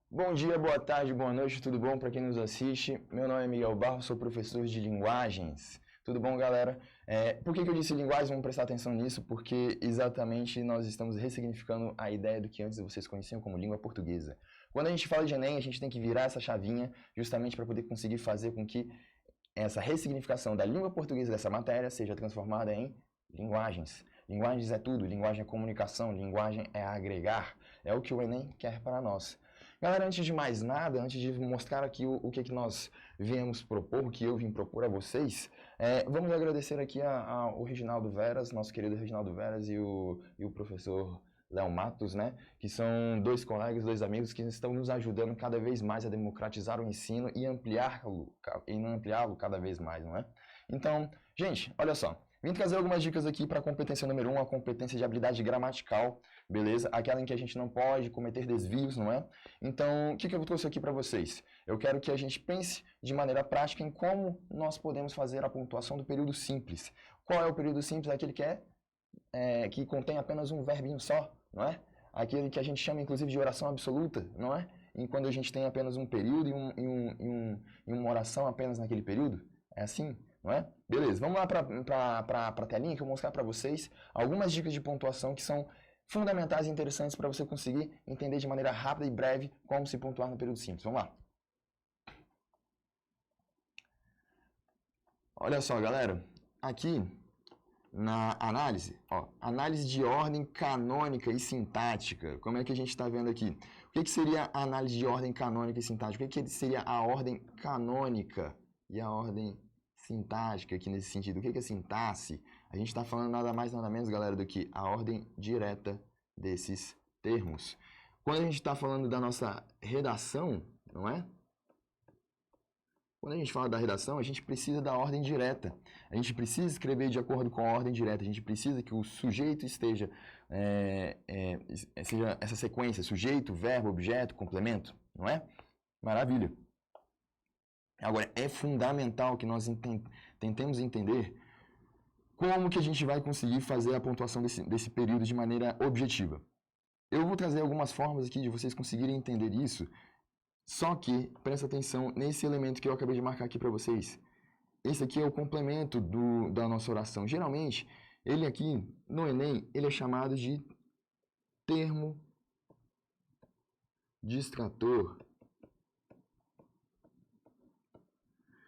Bom dia, boa tarde, boa noite, tudo bom para quem nos assiste? Meu nome é Miguel Barros, sou professor de linguagens. Tudo bom, galera? Por que eu disse linguagens? Vamos prestar atenção nisso, porque exatamente nós estamos ressignificando a ideia do que antes vocês conheciam como língua portuguesa. Quando a gente fala de Enem, a gente tem que virar essa chavinha justamente para poder conseguir fazer com que essa ressignificação da língua portuguesa dessa matéria seja transformada em linguagens. Linguagens é tudo, linguagem é comunicação, linguagem é agregar, é o que o Enem quer para nós. Galera, antes de mais nada, antes de mostrar aqui o que nós viemos propor, o que eu vim propor a vocês, vamos agradecer aqui ao Reginaldo Veras, nosso querido Reginaldo Veras e o professor Léo Matos, né? Que são dois colegas, dois amigos que estão nos ajudando cada vez mais a democratizar o ensino e ampliá-lo cada vez mais, não é? Então, gente, olha só. Vim trazer algumas dicas aqui para a competência número 1, a competência de habilidade gramatical, beleza? Aquela em que a gente não pode cometer desvios, não é? Então, o que eu trouxe aqui para vocês? Eu quero que a gente pense de maneira prática em como nós podemos fazer a pontuação do período simples. Qual é o período simples? Aquele que contém apenas um verbinho só, não é? Aquele que a gente chama, inclusive, de oração absoluta, não é? E quando a gente tem apenas um período e uma oração apenas naquele período, é assim, não é? Beleza, vamos lá para a telinha que eu vou mostrar para vocês algumas dicas de pontuação que são fundamentais e interessantes para você conseguir entender de maneira rápida e breve como se pontuar no período simples. Vamos lá. Olha só, galera, aqui na análise, ó, análise de ordem canônica e sintática. Como é que a gente está vendo aqui? O que seria a análise de ordem canônica e sintática? O que seria a ordem canônica e a ordem sintática aqui nesse sentido? O que é sintaxe? A gente está falando nada mais nada menos, galera, do que a ordem direta desses termos. Quando a gente está falando da nossa redação, não é? Quando a gente fala da redação, a gente precisa da ordem direta. A gente precisa escrever de acordo com a ordem direta. A gente precisa que o sujeito seja essa sequência, sujeito, verbo, objeto, complemento, não é? Maravilha. Agora, é fundamental que nós tentemos entender como que a gente vai conseguir fazer a pontuação desse período de maneira objetiva. Eu vou trazer algumas formas aqui de vocês conseguirem entender isso. Só que, presta atenção nesse elemento que eu acabei de marcar aqui para vocês. Esse aqui é o complemento da nossa oração. Geralmente, ele aqui, no Enem, ele é chamado de termo distrator.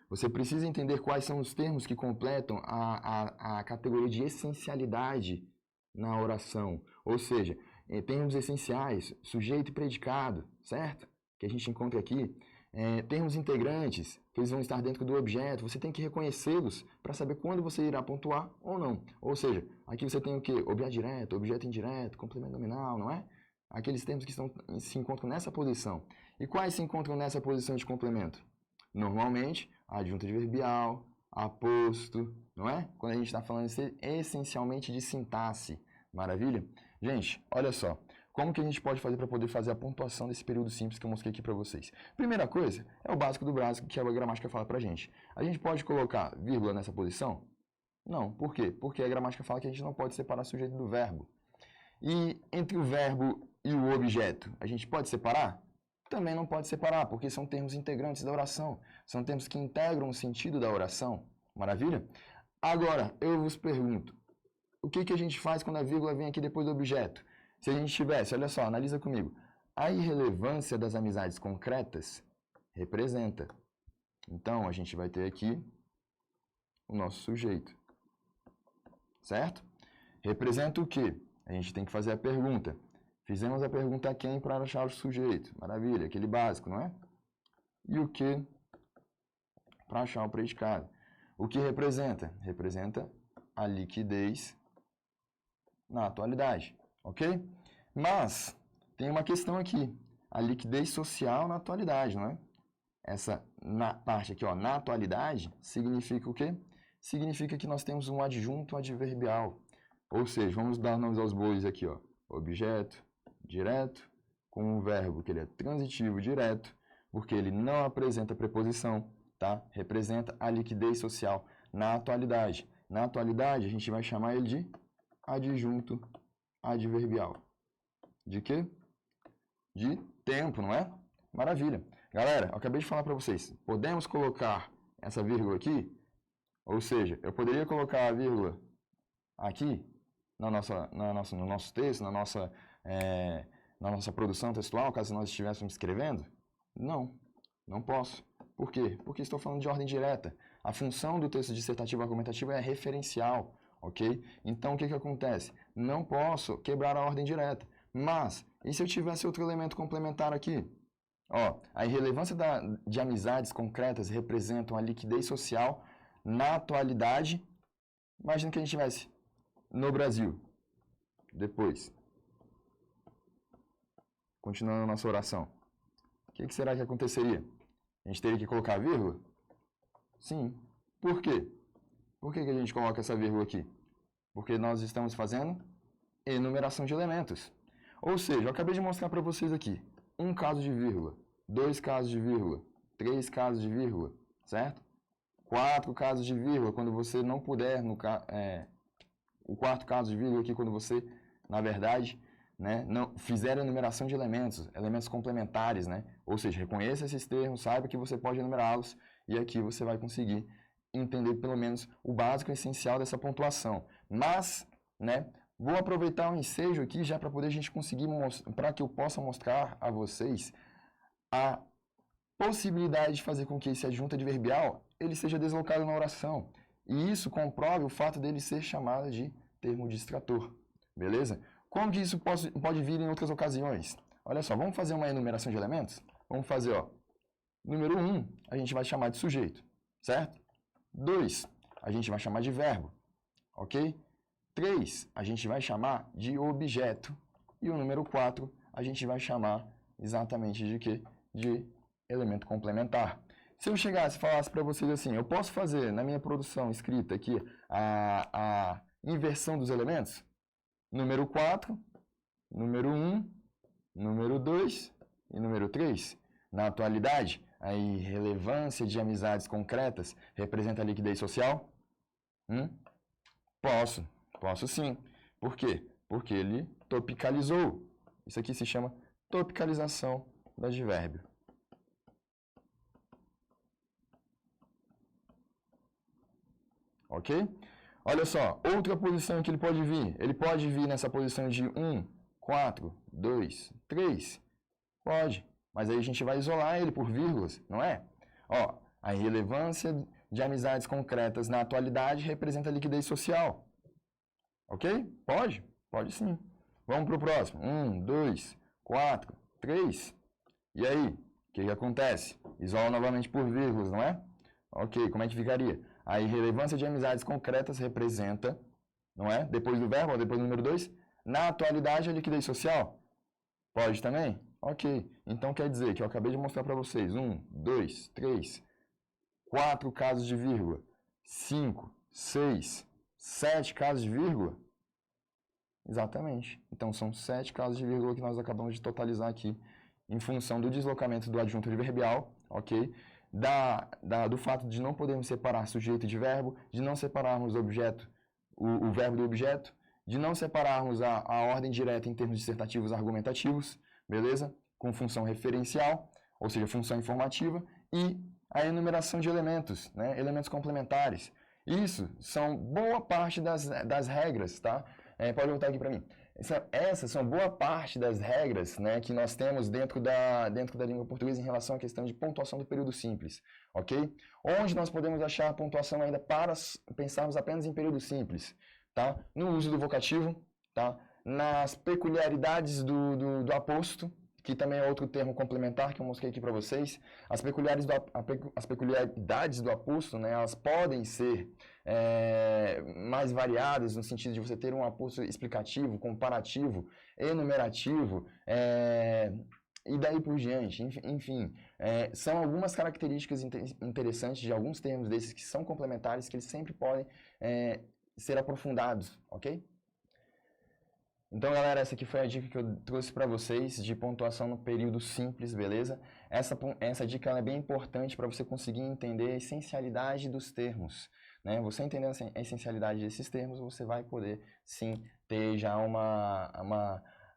Você precisa entender quais são os termos que completam a categoria de essencialidade na oração. Ou seja, termos essenciais, sujeito e predicado, certo? Que a gente encontra aqui, termos integrantes, que eles vão estar dentro do objeto, você tem que reconhecê-los para saber quando você irá pontuar ou não. Ou seja, aqui você tem o quê? Objeto direto, objeto indireto, complemento nominal, não é? Aqueles termos que se encontram nessa posição. E quais se encontram nessa posição de complemento? Normalmente, adjunto adverbial, aposto, não é? Quando a gente está falando essencialmente de sintaxe. Maravilha? Gente, olha só. Como que a gente pode fazer para poder fazer a pontuação desse período simples que eu mostrei aqui para vocês? Primeira coisa, é o básico do básico que a gramática fala para a gente. A gente pode colocar vírgula nessa posição? Não. Por quê? Porque a gramática fala que a gente não pode separar o sujeito do verbo. E entre o verbo e o objeto, a gente pode separar? Também não pode separar, porque são termos integrantes da oração. São termos que integram o sentido da oração. Maravilha? Agora, eu vos pergunto, o que a gente faz quando a vírgula vem aqui depois do objeto? Se a gente tivesse, olha só, analisa comigo. A irrelevância das amizades concretas representa. Então, a gente vai ter aqui o nosso sujeito. Certo? Representa o quê? A gente tem que fazer a pergunta. Fizemos a pergunta a quem para achar o sujeito. Maravilha, aquele básico, não é? E o que para achar o predicado? O que representa? Representa a liquidez na atualidade. Ok? Mas tem uma questão aqui. A liquidez social na atualidade, não é? Essa parte aqui, ó, na atualidade, significa o quê? Significa que nós temos um adjunto adverbial. Ou seja, vamos dar nomes aos bois aqui, ó. Objeto direto com um verbo que ele é transitivo direto, porque ele não apresenta preposição, tá? Representa a liquidez social na atualidade. Na atualidade, a gente vai chamar ele de adjunto adverbial. de quê? De tempo, não é? Maravilha. Galera, eu acabei de falar para vocês, podemos colocar essa vírgula aqui, ou seja, eu poderia colocar a vírgula aqui no nosso texto, na nossa produção textual, caso nós estivéssemos escrevendo? Não, não posso. Por quê? Porque estou falando de ordem direta. A função do texto dissertativo argumentativo é referencial, ok? Então, o que acontece? Não posso quebrar a ordem direta. Mas, e se eu tivesse outro elemento complementar aqui? Ó, a irrelevância de amizades concretas representam a liquidez social na atualidade. Imagina que a gente tivesse no Brasil. Depois. Continuando a nossa oração. O que será que aconteceria? A gente teria que colocar a vírgula? Sim. Por quê? Por que a gente coloca essa vírgula aqui? Porque nós estamos fazendo enumeração de elementos. Ou seja, eu acabei de mostrar para vocês aqui um caso de vírgula, 2 casos de vírgula, 3 casos de vírgula, certo? 4 casos de vírgula, quando você não puder, o quarto caso de vírgula aqui, quando você, na verdade, né, não fizer a enumeração de elementos complementares, né? Ou seja, reconheça esses termos, saiba que você pode enumerá-los e aqui você vai conseguir entender pelo menos o básico e essencial dessa pontuação. Mas, né, vou aproveitar o ensejo aqui já para poder a gente conseguir para que eu possa mostrar a vocês a possibilidade de fazer com que esse adjunto adverbial ele seja deslocado na oração. E isso comprove o fato dele ser chamado de termo distrator. Beleza? Como que isso pode vir em outras ocasiões? Olha só, vamos fazer uma enumeração de elementos? Vamos fazer, ó, número 1, a gente vai chamar de sujeito, certo? 2, a gente vai chamar de verbo, ok? 3, a gente vai chamar de objeto. E o número 4, a gente vai chamar exatamente de quê? De elemento complementar. Se eu chegasse e falasse para vocês assim, eu posso fazer na minha produção escrita aqui a inversão dos elementos? Número 4, número 1, número 2 e número 3. Na atualidade, a irrelevância de amizades concretas representa a liquidez social? Posso sim. Por quê? Porque ele topicalizou. Isso aqui se chama topicalização do advérbio. Ok? Olha só, outra posição que ele pode vir. Ele pode vir nessa posição de 1, 4, 2, 3. Pode. Mas aí a gente vai isolar ele por vírgulas, não é? Ó, a irrelevância de amizades concretas na atualidade representa a liquidez social. Ok? Pode? Pode sim. Vamos para o próximo. 1, 2, 4, 3. E aí? O que acontece? Isola novamente por vírgulas, não é? Ok, como é que ficaria? A irrelevância de amizades concretas representa, não é? Depois do verbo, ou depois do número 2, na atualidade, a liquidez social. Pode também? Ok. Então quer dizer que eu acabei de mostrar para vocês 1, 2, 3, 4 casos de vírgula, 5, 6, 7 casos de vírgula. Exatamente. Então são 7 casos de vírgula que nós acabamos de totalizar aqui em função do deslocamento do adjunto adverbial, ok? Do fato de não podermos separar sujeito de verbo, de não separarmos o verbo do objeto, de não separarmos a ordem direta em termos dissertativos argumentativos, beleza? Com função referencial, ou seja, função informativa, e a enumeração de elementos, né? Elementos complementares. Isso são boa parte das regras, tá? Pode voltar aqui para mim. Essas são boa parte das regras, né, que nós temos dentro da língua portuguesa em relação à questão de pontuação do período simples, ok? Onde nós podemos achar a pontuação ainda para pensarmos apenas em período simples, tá? No uso do vocativo, tá? Nas peculiaridades do aposto, que também é outro termo complementar que eu mostrei aqui para vocês. As peculiaridades do aposto, né, elas podem ser mais variadas no sentido de você ter um aposto explicativo, comparativo, enumerativo, e daí por diante. Enfim, são algumas características interessantes de alguns termos desses que são complementares, que eles sempre podem ser aprofundados, ok? Então, galera, essa aqui foi a dica que eu trouxe para vocês de pontuação no período simples, beleza? Essa dica ela é bem importante para você conseguir entender a essencialidade dos termos, né? Você entendendo a essencialidade desses termos, você vai poder, sim, ter já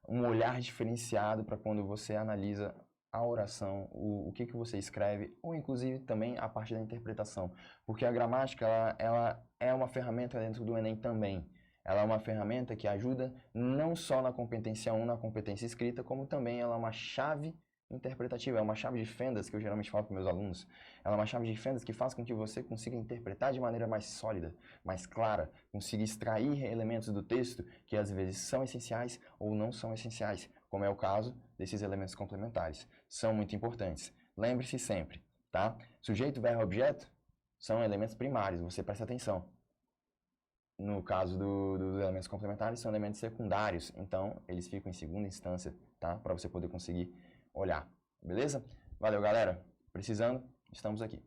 um olhar diferenciado para quando você analisa a oração, o que você escreve, ou inclusive também a parte da interpretação. Porque a gramática, ela é uma ferramenta dentro do Enem também. Ela é uma ferramenta que ajuda não só na competência 1, na competência escrita, como também ela é uma chave interpretativa, é uma chave de fendas que eu geralmente falo para meus alunos. Ela é uma chave de fendas que faz com que você consiga interpretar de maneira mais sólida, mais clara, consiga extrair elementos do texto que às vezes são essenciais ou não são essenciais, como é o caso desses elementos complementares. São muito importantes. Lembre-se sempre, tá? Sujeito, verbo, objeto são elementos primários, você presta atenção. No caso dos elementos complementares, são elementos secundários, então eles ficam em segunda instância, tá? Para você poder conseguir olhar, beleza? Valeu, galera. Precisando, estamos aqui.